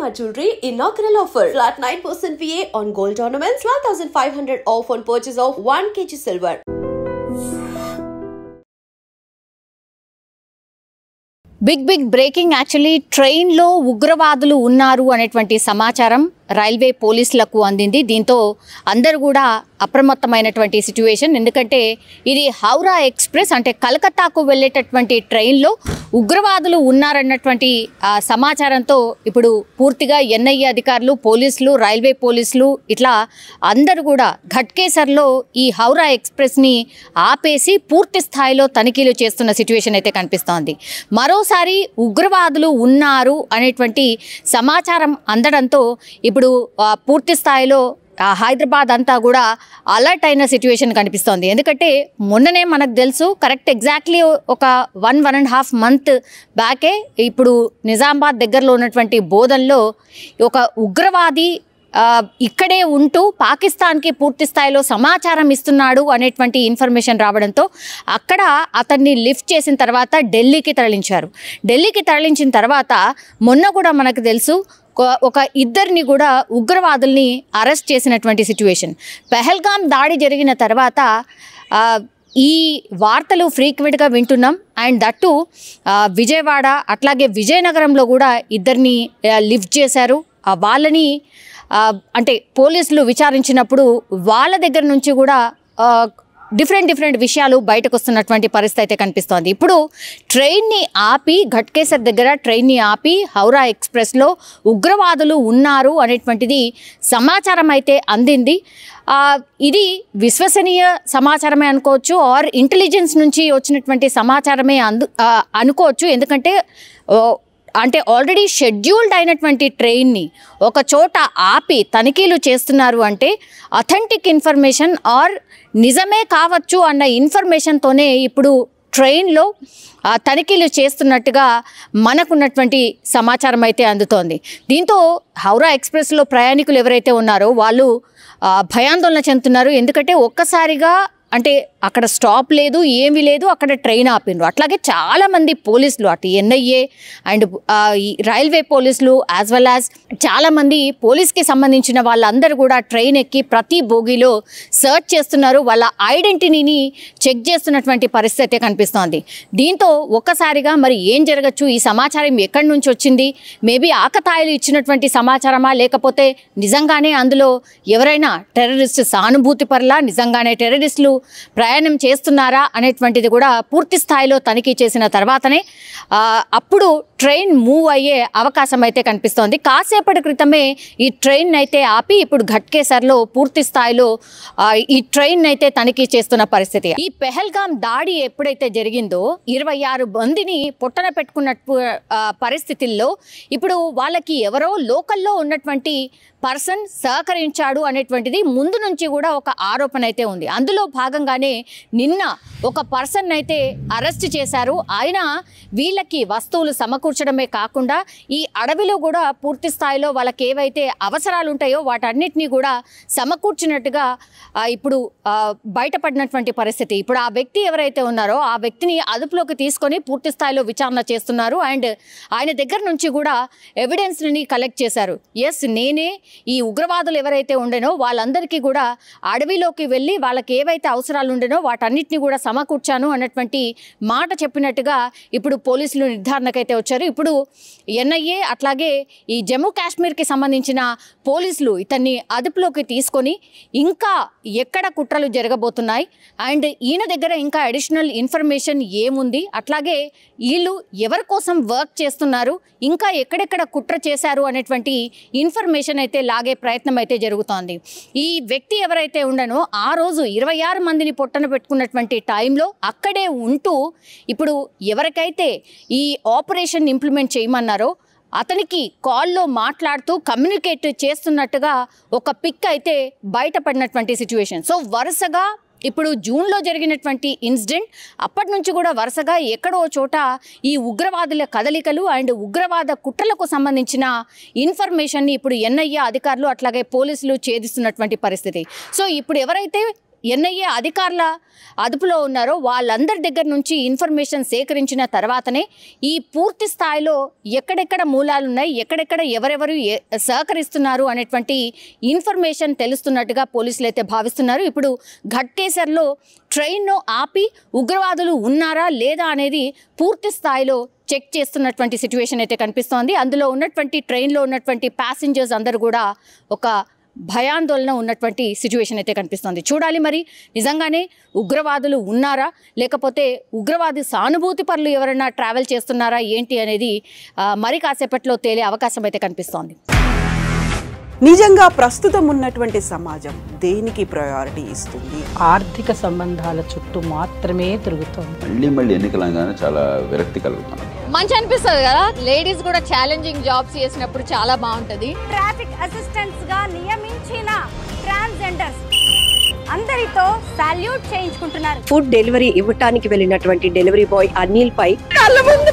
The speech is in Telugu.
Shalimar Jewelry inaugural offer. Flat 9% VA on gold ornaments, 12,500 off on purchase of 1 kg silver. Big breaking actually ట్రైన్లో ఉగ్రవాదులు ఉన్నారు అనేటువంటి సమాచారం రైల్వే పోలీసులకు అందింది. దీంతో అందరూ కూడా అప్రమత్తమైనటువంటి సిచ్యువేషన్. ఎందుకంటే ఇది హౌరా ఎక్స్ప్రెస్ అంటే కలకత్తాకు వెళ్ళేటటువంటి ట్రైన్లో ఉగ్రవాదులు ఉన్నారన్నటువంటి సమాచారంతో ఇప్పుడు పూర్తిగా ఎన్ఐఏ అధికారులు, పోలీసులు, రైల్వే పోలీసులు ఇట్లా అందరూ కూడా ఘట్కేసర్లో ఈ హౌరా ఎక్స్ప్రెస్ని ఆపేసి పూర్తి స్థాయిలో తనిఖీలు చేస్తున్న సిచ్యువేషన్ అయితే కనిపిస్తోంది. మరోసారి ఉగ్రవాదులు ఉన్నారు అనేటువంటి సమాచారం అందడంతో ఇప్పుడు పూర్తి స్థాయిలో హైదరాబాద్ అంతా కూడా అలర్ట్ అయిన సిచ్యువేషన్ కనిపిస్తోంది. ఎందుకంటే మొన్ననే మనకు తెలుసు కరెక్ట్ ఎగ్జాక్ట్లీ ఒక 1.5 month బ్యాకే ఇప్పుడు నిజామాబాద్ దగ్గరలో ఉన్నటువంటి బోధన్లో ఒక ఉగ్రవాది ఇక్కడే ఉంటూ పాకిస్తాన్కి పూర్తి స్థాయిలో సమాచారం ఇస్తున్నాడు అనేటువంటి ఇన్ఫర్మేషన్ రావడంతో అక్కడ అతన్ని లిఫ్ట్ చేసిన తర్వాత ఢిల్లీకి తరలించిన తర్వాత మొన్న కూడా మనకు తెలుసు ఒక ఇద్దరిని కూడా ఉగ్రవాదుల్ని అరెస్ట్ చేసినటువంటి సిచ్యువేషన్. పెహల్గాం దాడి జరిగిన తర్వాత ఈ వార్తలు ఫ్రీక్వెంట్గా వింటున్నాం. అండ్ దట్టు విజయవాడ అట్లాగే విజయనగరంలో కూడా ఇద్దరిని లిఫ్ట్ చేశారు. వాళ్ళని అంటే పోలీసులు విచారించినప్పుడు వాళ్ళ దగ్గర నుంచి కూడా డిఫరెంట్ విషయాలు బయటకు వస్తున్నటువంటి పరిస్థితి అయితే కనిపిస్తోంది. ఇప్పుడు ట్రైన్ని ఆపి ఘట్కేసర్ దగ్గర ట్రైన్ని ఆపి హౌరా ఎక్స్ప్రెస్లో ఉగ్రవాదులు ఉన్నారు అనేటువంటిది సమాచారం అయితే అందింది. ఇది విశ్వసనీయ సమాచారమే అనుకోవచ్చు, ఆర్ ఇంటెలిజెన్స్ నుంచి వచ్చినటువంటి సమాచారమే అనుకోవచ్చు. ఎందుకంటే అంటే ఆల్రెడీ షెడ్యూల్డ్ అయినటువంటి ట్రైన్ని ఒక చోట ఆపి తనిఖీలు చేస్తున్నారు అంటే అథెంటిక్ ఇన్ఫర్మేషన్ ఆర్ నిజమే కావచ్చు అన్న ఇన్ఫర్మేషన్తోనే ఇప్పుడు ట్రైన్లో తనిఖీలు చేస్తున్నట్టుగా మనకున్నటువంటి సమాచారం అయితే అందుతోంది. దీంతో హౌరా ఎక్స్ప్రెస్లో ప్రయాణికులు ఎవరైతే ఉన్నారో వాళ్ళు భయాందోళన చెందుతున్నారు. ఎందుకంటే ఒక్కసారిగా అంటే అక్కడ స్టాప్ లేదు, ఏమీ లేదు, అక్కడ ట్రైన్ ఆపిండ్రు. అట్లాగే చాలామంది పోలీసులు అటు ఎన్ఐఏ అండ్ రైల్వే పోలీసులు యాజ్ వెల్ యాజ్ చాలామంది పోలీస్కి సంబంధించిన వాళ్ళందరూ కూడా ట్రైన్ ఎక్కి ప్రతి బోగిలో సర్చ్ చేస్తున్నారు. వాళ్ళ ఐడెంటిటీని చెక్ చేస్తున్నటువంటి పరిస్థితి కనిపిస్తోంది. దీంతో ఒక్కసారిగా మరి ఏం జరగచ్చు, ఈ సమాచారం ఎక్కడి నుంచి వచ్చింది, మేబీ ఆకతాయిలు ఇచ్చినటువంటి సమాచారమా, లేకపోతే నిజంగానే అందులో ఎవరైనా టెర్రరిస్ట్ సానుభూతి పరులా, నిజంగానే టెర్రరిస్టులు ప్రయాణం చేస్తున్నారా అనేటువంటిది కూడా పూర్తి స్థాయిలో తనిఖీ చేసిన తర్వాతనే అప్పుడు ట్రైన్ మూవ్ అయ్యే అవకాశం అయితే కనిపిస్తోంది. కాసేపటి క్రితమే ఈ ట్రైన్ అయితే ఆపి ఇప్పుడు ఘట్కేసర్లో పూర్తి స్థాయిలో ఈ ట్రైన్ అయితే తనిఖీ చేస్తున్న పరిస్థితి. ఈ పెహల్గాం దాడి ఎప్పుడైతే జరిగిందో 26 మందిని పొట్టన పెట్టుకున్నట్టు పరిస్థితుల్లో ఇప్పుడు వాళ్ళకి ఎవరో లోకల్లో ఉన్నటువంటి పర్సన్ సహకరించాడు అనేటువంటిది ముందు నుంచి కూడా ఒక ఆరోపణ అయితే ఉంది. అందులో భాగంగానే నిన్న ఒక పర్సన్ అయితే అరెస్ట్ చేశారు. ఆయన వీళ్ళకి వస్తువులు సమకూర్చడమే కాకుండా ఈ అడవిలో కూడా పూర్తి స్థాయిలో వాళ్ళకి ఏవైతే అవసరాలు ఉంటాయో వాటన్నిటినీ కూడా సమకూర్చినట్టుగా ఇప్పుడు బయటపడినటువంటి పరిస్థితి. ఇప్పుడు ఆ వ్యక్తి ఎవరైతే ఉన్నారో ఆ వ్యక్తిని అదుపులోకి తీసుకొని పూర్తి స్థాయిలో విచారణ చేస్తున్నారు. అండ్ ఆయన దగ్గర నుంచి కూడా ఎవిడెన్స్ని కలెక్ట్ చేశారు. ఎస్, నేనే ఈ ఉగ్రవాదులు ఎవరైతే ఉండేనో వాళ్ళందరికీ కూడా అడవిలోకి వెళ్ళి వాళ్ళకి ఏవైతే అవసరాలు ఉండేనో వాటన్నిటిని కూడా సమకూర్చాను అన్నటువంటి మాట చెప్పినట్టుగా ఇప్పుడు పోలీసులు నిర్ధారణకైతే వచ్చారు. ఇప్పుడు ఎన్ఐఏ అట్లాగే ఈ జమ్మూ కాశ్మీర్కి సంబంధించిన పోలీసులు ఇతన్ని అదుపులోకి తీసుకొని ఇంకా ఎక్కడ కుట్రలు జరగబోతున్నాయి అండ్ ఈయన దగ్గర ఇంకా అడిషనల్ ఇన్ఫర్మేషన్ ఏముంది, అట్లాగే వీళ్ళు ఎవరి కోసం వర్క్ చేస్తున్నారు, ఇంకా ఎక్కడెక్కడ కుట్ర చేశారు అనేటువంటి ఇన్ఫర్మేషన్ అయితే లాగే ప్రయత్నం అయితే జరుగుతోంది. ఈ వ్యక్తి ఎవరైతే ఉండనో ఆ రోజు 26 మందిని పొట్టన పెట్టుకున్నటువంటి టైంలో అక్కడే ఉంటూ ఇప్పుడు ఎవరికైతే ఈ ఆపరేషన్ ఇంప్లిమెంట్ చేయమన్నారో అతనికి కాల్లో మాట్లాడుతూ కమ్యూనికేట్ చేస్తున్నట్టుగా ఒక పిక్ అయితే బయటపడినటువంటి సిచ్యువేషన్. సో వరుసగా ఇప్పుడు జూన్లో జరిగినటువంటి ఇన్సిడెంట్ అప్పటి నుంచి కూడా వరుసగా ఎక్కడో చోట ఈ ఉగ్రవాదుల కదలికలు అండ్ ఉగ్రవాద కుట్రలకు సంబంధించిన ఇన్ఫర్మేషన్ని ఇప్పుడు ఎన్ఐఏ అధికారులు అట్లాగే పోలీసులు ఛేదిస్తున్నటువంటి పరిస్థితి. సో ఇప్పుడు ఎవరైతే ఎన్ఐఏ అధికారుల అదుపులో ఉన్నారో వాళ్ళందరి దగ్గర నుంచి ఇన్ఫర్మేషన్ సేకరించిన తర్వాతనే ఈ పూర్తి స్థాయిలో ఎక్కడెక్కడ మూలాలు ఉన్నాయి, ఎక్కడెక్కడ ఎవరెవరు సహకరిస్తున్నారు అనేటువంటి ఇన్ఫర్మేషన్ తెలుస్తున్నట్టుగా పోలీసులు అయితే భావిస్తున్నారు. ఇప్పుడు ఘట్కేసర్లో ట్రైన్ను ఆపి ఉగ్రవాదులు ఉన్నారా లేదా అనేది పూర్తి స్థాయిలో చెక్ చేస్తున్నటువంటి సిచ్యువేషన్ అయితే కనిపిస్తోంది. అందులో ఉన్నటువంటి ట్రైన్లో ఉన్నటువంటి ప్యాసింజర్స్ అందరూ కూడా ఒక భయాందోళన ఉన్నటువంటి సిచ్యువేషన్ అయితే కనిపిస్తుంది. చూడాలి మరి నిజంగానే ఉగ్రవాదులు ఉన్నారా లేకపోతే ఉగ్రవాది సానుభూతి పరులు ఎవరైనా ట్రావెల్ చేస్తున్నారా ఏంటి అనేది మరి కాసేపట్లో తేలే అవకాశం అయితే కనిపిస్తోంది. నిజంగా ప్రస్తుతం ఉన్నటువంటి సమాజం దేనికి ప్రయారిటీ ఇస్తుంది? ఆర్థిక సంబంధాల చుట్టూ మాత్రమే తిరుగుతుంది. మళ్ళీ ఎన్నికలంగానే చాలా విరక్తి కలుగుతుంది. మంచి అనిపిస్తుంది కదా, లేడీస్ కూడా ఛాలెంజింగ్ జాబ్స్ చేసినప్పుడు చాలా బాగుంటది. ట్రాఫిక్ అసిస్టెంట్స్ గా నియమించిన ట్రాన్స్జెండర్స్ అందరితో సాల్యూట్ చేయించుకుంటున్నారు. ఫుడ్ డెలివరీ ఇవ్వటానికి వెళ్ళినటువంటి డెలివరీ బాయ్ అనిల్ పై కళ్ళ ముందు